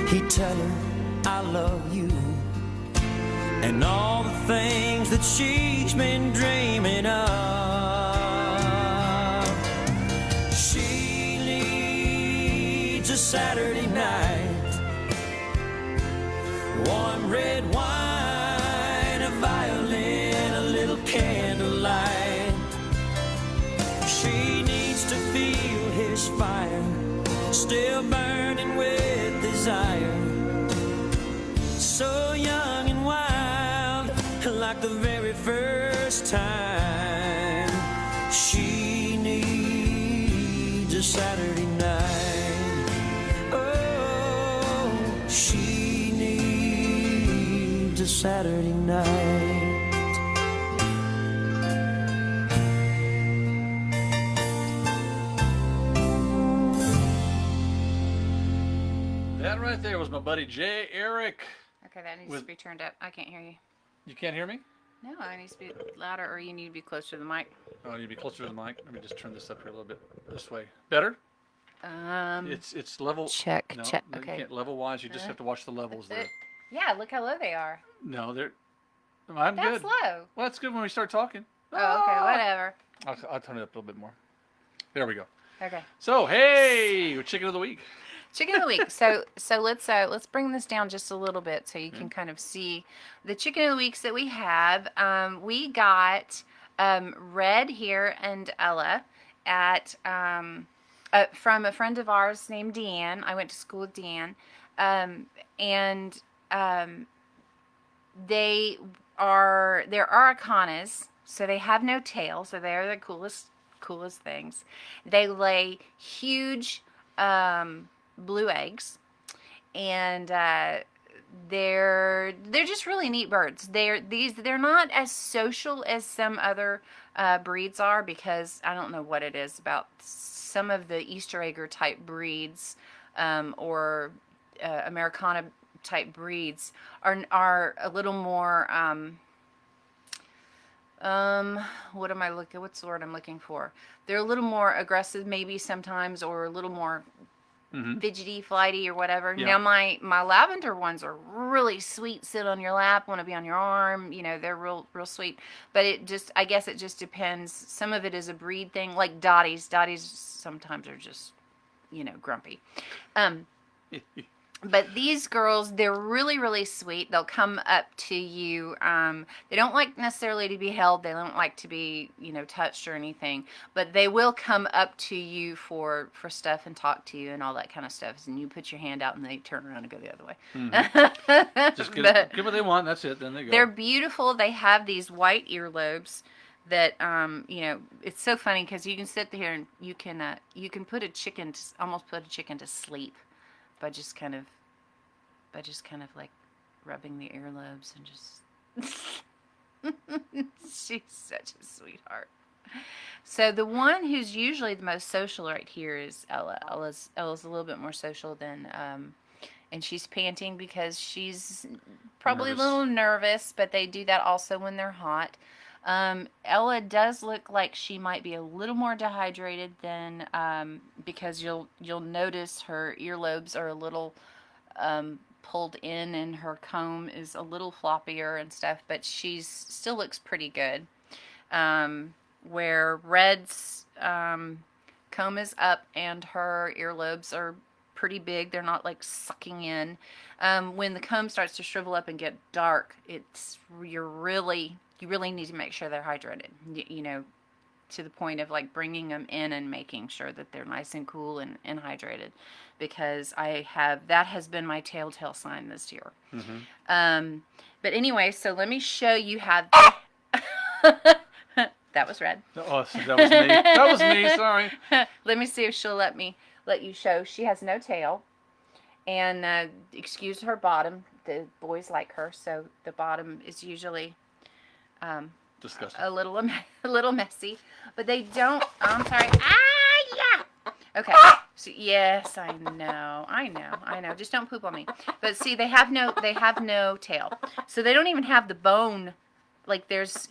he'd tell her, I love you, and all the things that she's been dreaming of. She needs a Saturday night, warm red wine, a violin, a little candlelight. She needs to feel his fire, still burning with desire. So young and wild, like the very first time. She needs a Saturday night. Oh, she needs a Saturday night. That right there was my buddy Jay Eric. Okay, that needs to be turned up. I can't hear you. You can't hear me? No, I need to be louder, or you need to be closer to the mic. Oh, you need to be closer to the mic. Let me just turn this up here a little bit. This way. Better? It's level. Check, No, check. no, Okay. You can't level wise. You just have to watch the levels there. Yeah, look how low they are. No, they're. I'm That's good. low. Well, that's good when we start talking. Oh, okay, whatever. I'll turn it up a little bit more. There we go. Okay. So, hey, chicken of the week. Chicken of the week. So let's bring this down just a little bit so you can kind of see the chicken of the weeks that we have. We got Red here and Ella at from a friend of ours named Deanne. I went to school with Deanne, and they're Aracanas, so they have no tail, so they're the coolest things. They lay huge blue eggs, and they're just really neat birds. They're not as social as some other breeds are, because I don't know what it is about some of the Easter egger type breeds or Americana type breeds are a little more what's the word I'm looking for? They're a little more aggressive maybe sometimes, or a little more fidgety, flighty, or whatever. Yeah. Now my lavender ones are really sweet, sit on your lap, want to be on your arm, they're real sweet. But I guess it just depends. Some of it is a breed thing, like Dotties sometimes are just grumpy. But these girls, they're really, really sweet. They'll come up to you. They don't like necessarily to be held. They don't like to be, touched or anything. But they will come up to you for stuff and talk to you and all that kind of stuff. And you put your hand out and they turn around and go the other way. Just get what they want. That's it. Then they go. They're beautiful. They have these white earlobes that, it's so funny because you can sit there and you can put almost put a chicken to sleep by just kind of like rubbing the earlobes and just she's such a sweetheart. So the one who's usually the most social right here is Ella. Ella's a little bit more social than and she's panting because she's probably a little nervous, but they do that also when they're hot. Ella does look like she might be a little more dehydrated than because you'll notice her earlobes are a little pulled in and her comb is a little floppier and stuff, but she's still looks pretty good. Where Red's comb is up and her earlobes are pretty big. They're not like sucking in. When the comb starts to shrivel up and get dark, you really need to make sure they're hydrated, to the point of like bringing them in and making sure that they're nice and cool and hydrated, because that has been my telltale sign this year. But anyway, so let me show you how that was Red. Oh, that was me. That was me. Sorry. Let me see if she'll let you show. She has no tail, and excuse her bottom. The boys like her, so the bottom is usually disgusting. A little messy, but they don't. I'm sorry. Yeah. Okay. So, yes, I know. Just don't poop on me. But see, they have no tail, so they don't even have the bone. Like there's,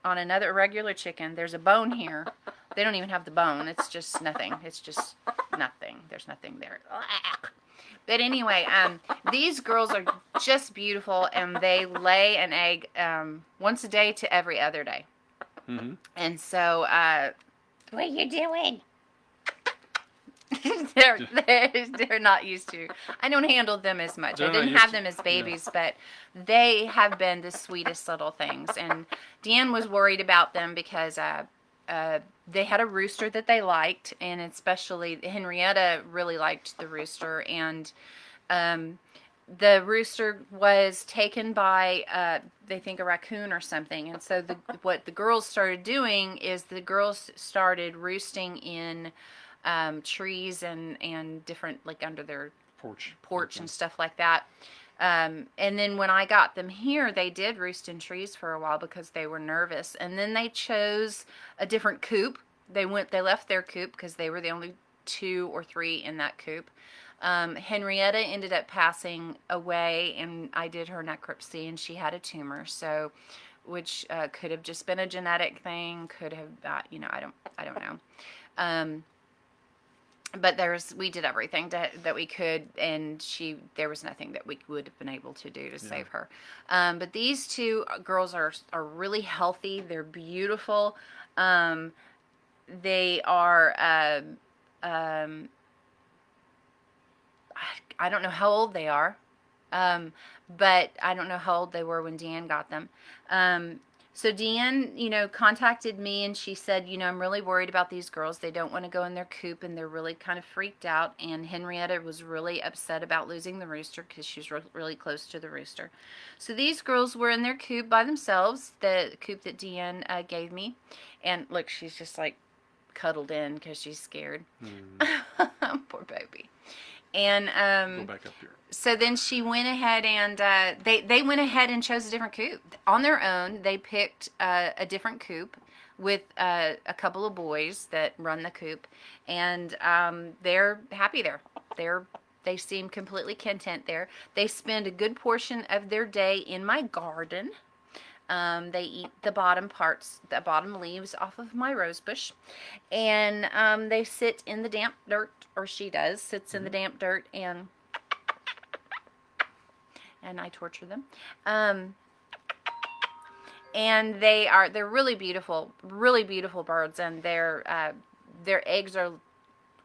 on another regular chicken, there's a bone here. They don't even have the bone. It's just nothing. It's just nothing. There's nothing there. But anyway, these girls are just beautiful, and they lay an egg once a day to every other day. Mm-hmm. And so, what are you doing? they're not used to. I don't handle them as much. They're I not didn't used have to- them as babies, but they have been the sweetest little things. And Dan was worried about them because they had a rooster that they liked, and especially Henrietta really liked the rooster. And the rooster was taken by they think a raccoon or something. And so what the girls started doing is the girls started roosting in trees and different, like under their Porch. and stuff like that. And then when I got them here, they did roost in trees for a while because they were nervous. And then they chose a different coop. They left their coop because they were the only 2 or 3 in that coop. Henrietta ended up passing away, and I did her necropsy, and she had a tumor. So, which could have just been a genetic thing, could have, I don't know. But we did everything that we could, and there was nothing that we would have been able to do to save her. But these 2 girls are really healthy. They're beautiful. They are, I don't know how old they are, but I don't know how old they were when Deanne got them. So Deanne, contacted me, and she said, I'm really worried about these girls. They don't want to go in their coop, and they're really kind of freaked out. And Henrietta was really upset about losing the rooster because she was really close to the rooster. So these girls were in their coop by themselves, the coop that Deanne gave me. And look, she's just like cuddled in because she's scared. Poor baby. And Go back up here. so then she went ahead and they went ahead and chose a different coop on their own. They picked a different coop with a couple of boys that run the coop, and they're happy there. They seem completely content there. They spend a good portion of their day in my garden. They eat the bottom leaves off of my rose bush, and they sit in the damp dirt, or she sits in the damp dirt, and I torture them. And they're really beautiful birds, and their eggs are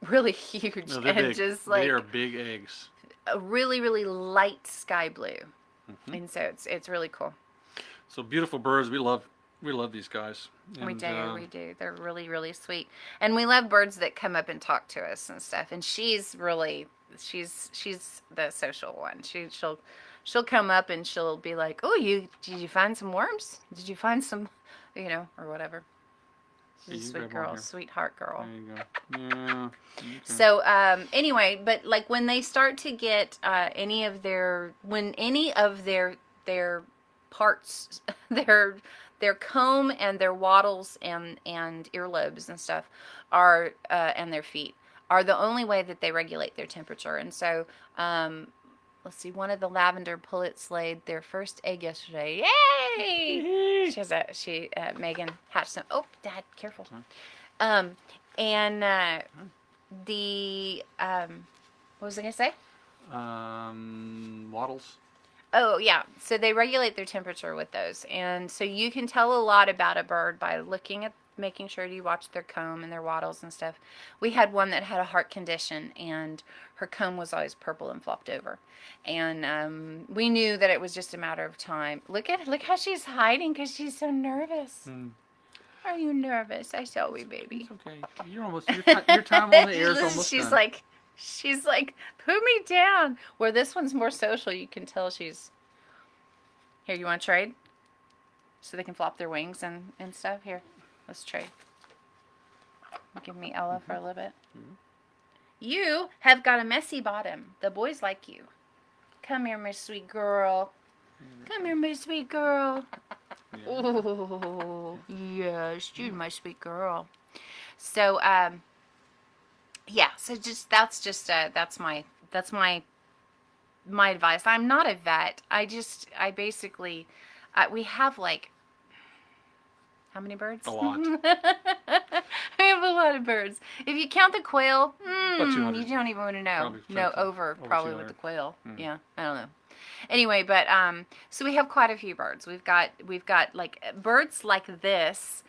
really huge, No, they're and big. just like They are big eggs. a really, really light sky blue, and so it's really cool. So beautiful birds. We love these guys. We And, do. They're really, really sweet. And we love birds that come up and talk to us and stuff. And she's the social one. She'll come up and she'll be like, "Oh, did you find some worms? Did you find some, or whatever." She's a sweet girl, sweetheart girl. There you go. Yeah. Okay. So anyway, but like when they start to get any of their parts, their comb and their wattles and earlobes and stuff are and their feet are the only way that they regulate their temperature. And so let's see, one of the lavender pullets laid their first egg yesterday. Yay! Megan hatched some. Oh, Dad, careful. And the what was I gonna say? Waddles. Oh, yeah. So they regulate their temperature with those. And so you can tell a lot about a bird by making sure you watch their comb and their wattles and stuff. We had one that had a heart condition, and her comb was always purple and flopped over. And we knew that it was just a matter of time. Look how she's hiding because she's so nervous. Are you nervous? I saw we, baby. It's okay. Your time on the air is almost done. She's like, put me down. Where this one's more social, you can tell she's... Here, you want to trade? So they can flop their wings and stuff? Here, let's trade. Give me Ella for a little bit. You have got a messy bottom. The boys like you. Come here, my sweet girl. Come here, my sweet girl. Yeah. Oh, yes, you're my sweet girl. So, yeah, so that's my advice. I'm not a vet. We have like, how many birds? A lot. We have a lot of birds. If you count the quail, About 200. you don't even want to know. Probably No, something. over probably with 200. the quail. Yeah, I don't know. Anyway, but so we have quite a few birds. We've got like birds like this.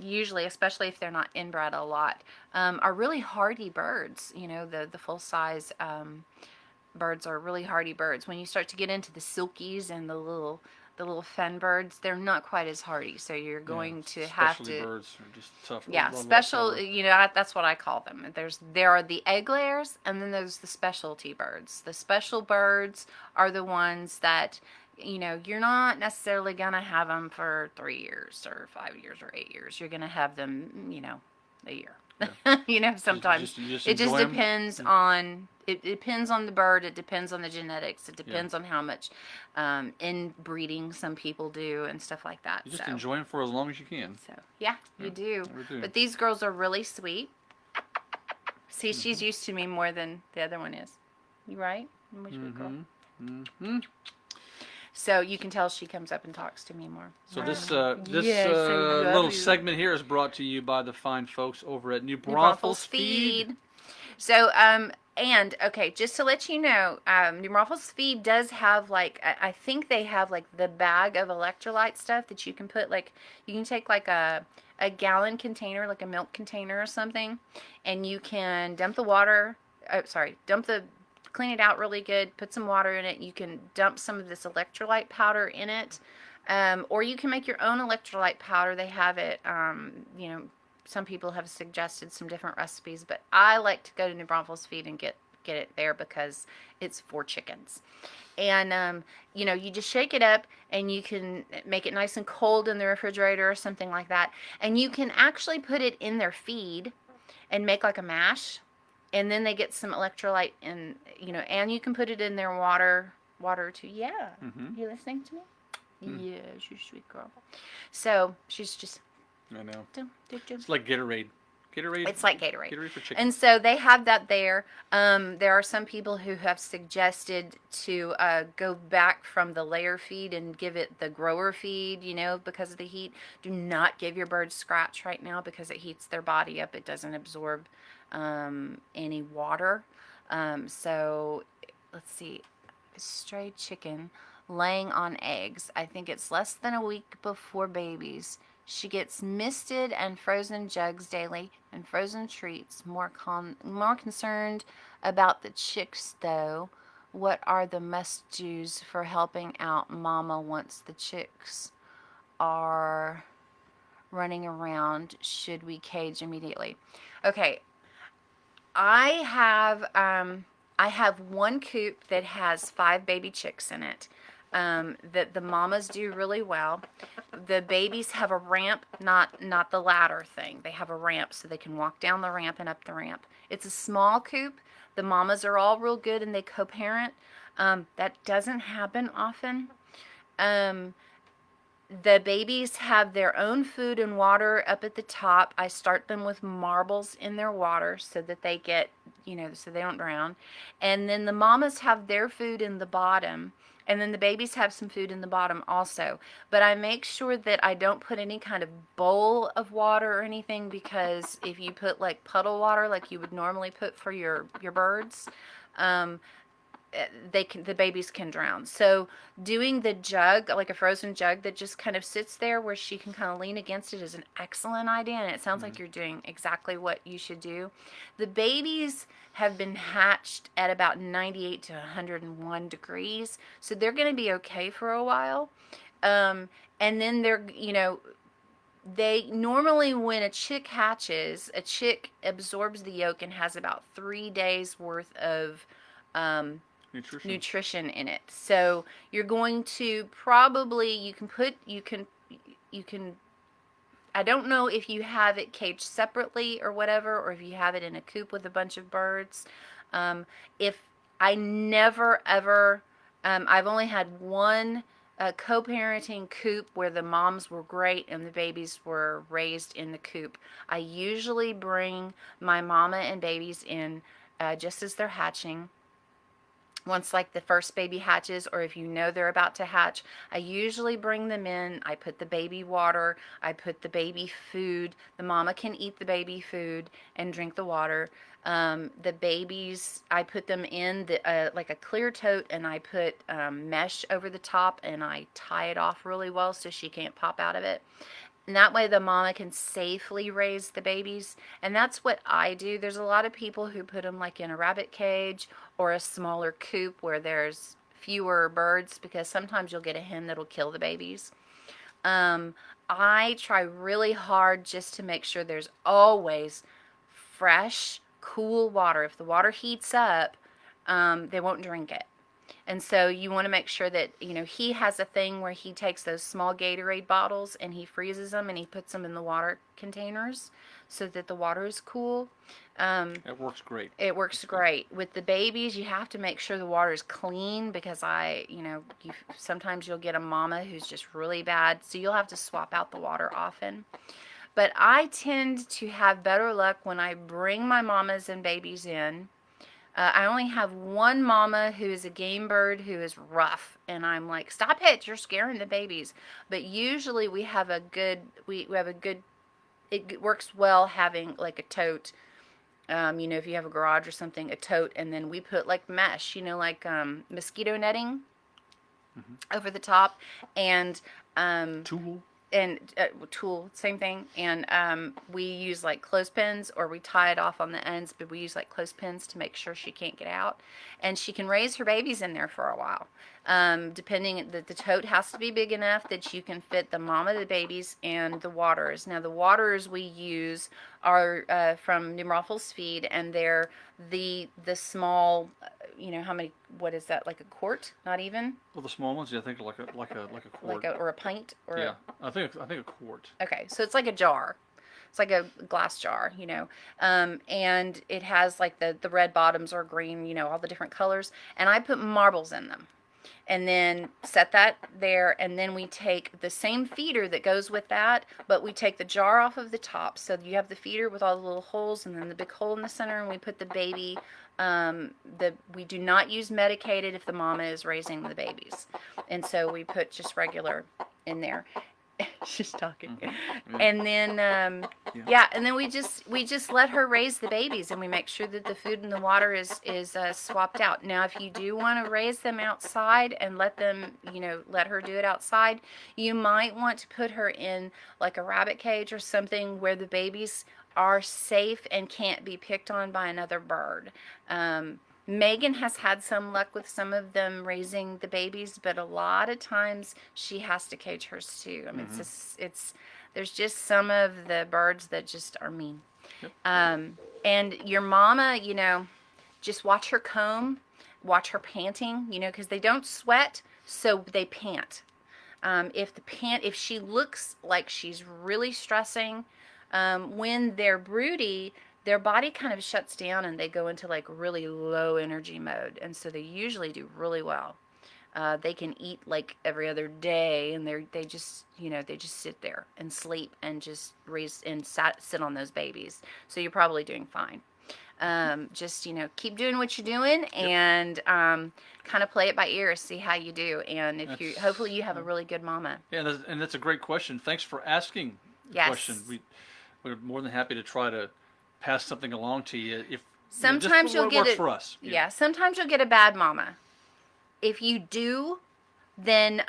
Usually, especially if they're not inbred a lot, are really hardy birds. You know, the full size birds are really hardy birds. When you start to get into the silkies and the little fen birds, they're not quite as hardy. So you're going to have Specialty to. birds are just tough. Yeah, Love special. cover. You know, that's what I call them. There are the egg layers, and then there's the specialty birds. The special birds are the ones that, you know, you're not necessarily gonna have them for 3 years or 5 years or 8 years. You're gonna have them, you know, a year. You know, sometimes You just it just enjoy 'em? depends on. It depends on the bird. It depends on the genetics. It depends on how much inbreeding some people do and stuff like that. You just so. enjoy them for as long as you can. So yeah, you do. we do. But these girls are really sweet. See, she's used to me more than the other one is. You right? Which girl? Mm-hmm. So you can tell she comes up and talks to me more. So this Yes, I love little you. segment here is brought to you by the fine folks over at New New Braunfels Feed. So and okay, just to let you know, New Braunfels Feed does have like I think they have like the bag of electrolyte stuff that you can put like you can take like a gallon container, like a milk container or something, and you can dump the water. Clean it out really good. Put some water in it. You can dump some of this electrolyte powder in it, or you can make your own electrolyte powder. They have it. You know, some people have suggested some different recipes, but I like to go to New Braunfels Feed and get it there because it's for chickens. And you know, you just shake it up, and you can make it nice and cold in the refrigerator or something like that. And you can actually put it in their feed and make like a mash. And then they get some electrolyte in, you know, and you can put it in their water too. Yeah. Mm-hmm. You listening to me? Yeah, she's a sweet girl. So she's just. I know. Do. It's like Gatorade. It's like Gatorade. Gatorade for chicken. And so they have that there. There are some people who have suggested to go back from the layer feed and give it the grower feed, you know, because of the heat. Do not give your birds scratch right now because it heats their body up. It doesn't absorb any water. So let's see. Stray chicken laying on eggs. I think it's less than a week before babies. She gets misted and frozen jugs daily and frozen treats. More concerned about the chicks though. What are the must-dos for helping out Mama once the chicks are running around? Should we cage immediately? Okay. I have one coop that has 5 baby chicks in it. That the mamas do really well. The babies have a ramp, not the ladder thing. They have a ramp so they can walk down the ramp and up the ramp. It's a small coop. The mamas are all real good and they co-parent. That doesn't happen often. The babies have their own food and water up at the top. I start them with marbles in their water so that they get, you know, so they don't drown. And then the mamas have their food in the bottom. And then the babies have some food in the bottom also. But I make sure that I don't put any kind of bowl of water or anything, because if you put like puddle water like you would normally put for your birds, the babies can drown. So doing the jug, like a frozen jug that just kind of sits there where she can kind of lean against it, is an excellent idea. And it sounds like you're doing exactly what you should do. The babies have been hatched at about 98 to 101 degrees. So they're going to be okay for a while. And then they're, you know, they normally, when a chick hatches, a chick absorbs the yolk and has about 3 days worth of nutrition in it. So you're going to probably, you can I don't know if you have it caged separately or whatever, or if you have it in a coop with a bunch of birds. If I never ever, I've only had one co-parenting coop where the moms were great and the babies were raised in the coop. I usually bring my mama and babies in just as they're hatching. once like the first baby hatches, or if you know they're about to hatch, I usually bring them in. I put the baby water, I put the baby food. The mama can eat the baby food and drink the water. The babies, I put them in the like a clear tote, and I put mesh over the top, and I tie it off really well so she can't pop out of it. And that way the mama can safely raise the babies. And that's what I do. There's a lot of people who put them like in a rabbit cage or a smaller coop where there's fewer birds, because sometimes you'll get a hen that'll kill the babies. I try really hard just to make sure there's always fresh, cool water. If the water heats up, they won't drink it. And so you want to make sure that, he has a thing where he takes those small Gatorade bottles and he freezes them and he puts them in the water containers so that the water is cool. It works great. It works great. With the babies, you have to make sure the water is clean, because sometimes you'll get a mama who's just really bad, so you'll have to swap out the water often. But I tend to have better luck when I bring my mamas and babies in. I only have one mama who is a game bird who is rough, and I'm like, stop it, you're scaring the babies. But usually we have a good, it works well having like a tote, if you have a garage or something, a tote, and then we put like mesh, like mosquito netting over the top, and Tool. and tool, same thing. And we use like clothespins, or we tie it off on the ends, but we use like clothespins to make sure she can't get out, and she can raise her babies in there for a while. Depending, the tote has to be big enough that you can fit the mama, the babies, and the waters. Now the waters we use are from New Braunfels Feed, and they're the small, what is that, like a quart? Not even. Well, the small ones, yeah, I think like a quart. Or a pint, or yeah, I think a quart. Okay, so it's like a jar. It's like a glass jar, and it has like the red bottoms or green, all the different colors. And I put marbles in them, and then set that there. And then we take the same feeder that goes with that, but we take the jar off of the top. So you have the feeder with all the little holes, and then the big hole in the center, and we put the baby. We do not use medicated if the mama is raising the babies, and so we put just regular in there. She's talking. Mm-hmm. And then and then we just let her raise the babies, and we make sure that the food and the water is swapped out. Now if you do want to raise them outside and let her do it outside, you might want to put her in like a rabbit cage or something where the babies are safe and can't be picked on by another bird. Megan has had some luck with some of them raising the babies, but a lot of times she has to cage hers too. I mean, there's just some of the birds that just are mean. Yep. And your mama, just watch her comb, watch her panting, because they don't sweat, so they pant. If she looks like she's really stressing, when they're broody, their body kind of shuts down and they go into like really low energy mode, and so they usually do really well. They can eat like every other day, and they just sit there and sleep and just sit on those babies. So you're probably doing fine. Just keep doing what you're doing, and kind of play it by ear, see how you do, and hopefully you have a really good mama. Yeah, and that's a great question. Thanks for asking the question. We're more than happy to try to pass something along to you if sometimes you'll get it for us. Yeah, sometimes you'll get a bad mama. If you do, then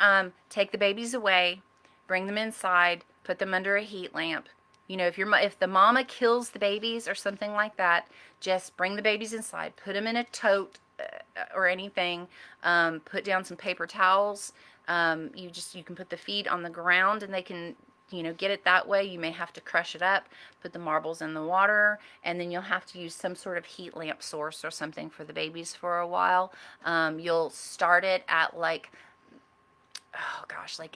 take the babies away, bring them inside, put them under a heat lamp. If the mama kills the babies or something like that, just bring the babies inside, put them in a tote or anything, put down some paper towels. You can put the feed on the ground, and they can get it that way. You may have to crush it up, put the marbles in the water, and then you'll have to use some sort of heat lamp source or something for the babies for a while. You'll start it at like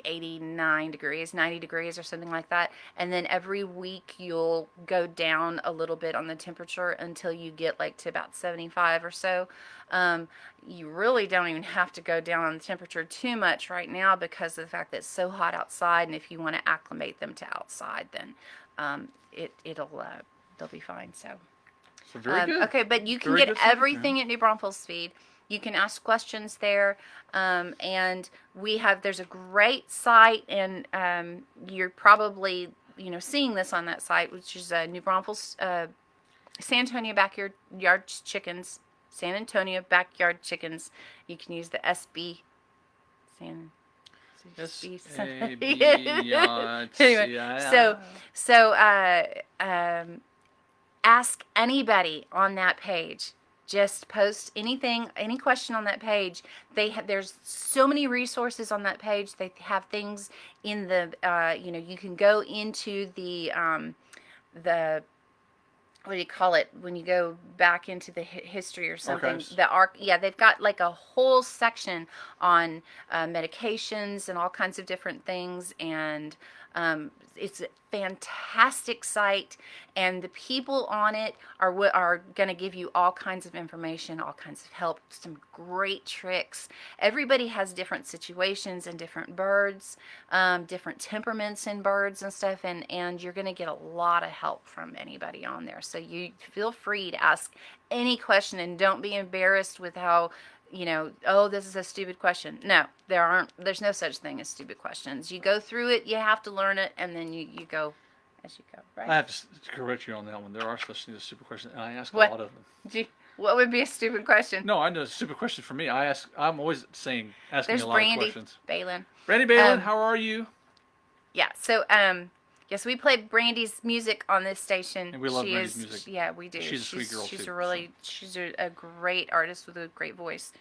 89 degrees, 90 degrees or something like that. And then every week you'll go down a little bit on the temperature until you get like to about 75 or so. You really don't even have to go down on the temperature too much right now because of the fact that it's so hot outside. And if you want to acclimate them to outside, then they'll be fine. So very good. Okay, but you can Very get good stuff, everything at New Braunfels Feed. You can ask questions there, and there's a great site, and you're probably seeing this on that site, which is New Braunfels, San Antonio Backyard Chickens. San Antonio Backyard Chickens. You can use the SB. Anyway, so ask anybody on that page. Just post anything, any question on that page. There's so many resources on that page. They have things in the you can go into the what do you call it when you go back into the history or something? Archives. They've got like a whole section on medications and all kinds of different things, and it's a fantastic site, and the people on it are going to give you all kinds of information, all kinds of help, some great tricks. Everybody has different situations and different birds, different temperaments in birds and stuff, and you're going to get a lot of help from anybody on there. So you feel free to ask any question, and don't be embarrassed with how this is a stupid question. No, there's no such thing as stupid questions. You go through it, you have to learn it, and then you go as you go, right? I have to correct you on that one. There are such things as stupid questions, and I ask What? a lot of them. What would be a stupid question? No, I know a stupid question for me. I'm always asking There's a lot Brandy of questions. Balin. Brandy Balin, how are you? Yeah, so yes, we play Brandy's music on this station. And we love Brandy's music. Yeah, we do. She's a sweet girl, She's too, she's a great artist with a great voice,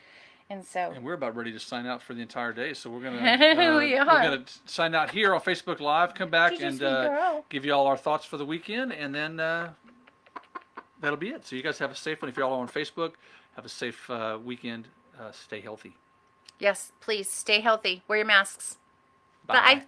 and so. And we're about ready to sign out for the entire day, so we're gonna We are. we're gonna sign out here on Facebook Live. Come back She's a and sweet girl. give you all our thoughts for the weekend, and then that'll be it. So you guys have a safe one. If you're all on Facebook, have a safe weekend. Stay healthy. Yes, please stay healthy. Wear your masks. Bye. Bye.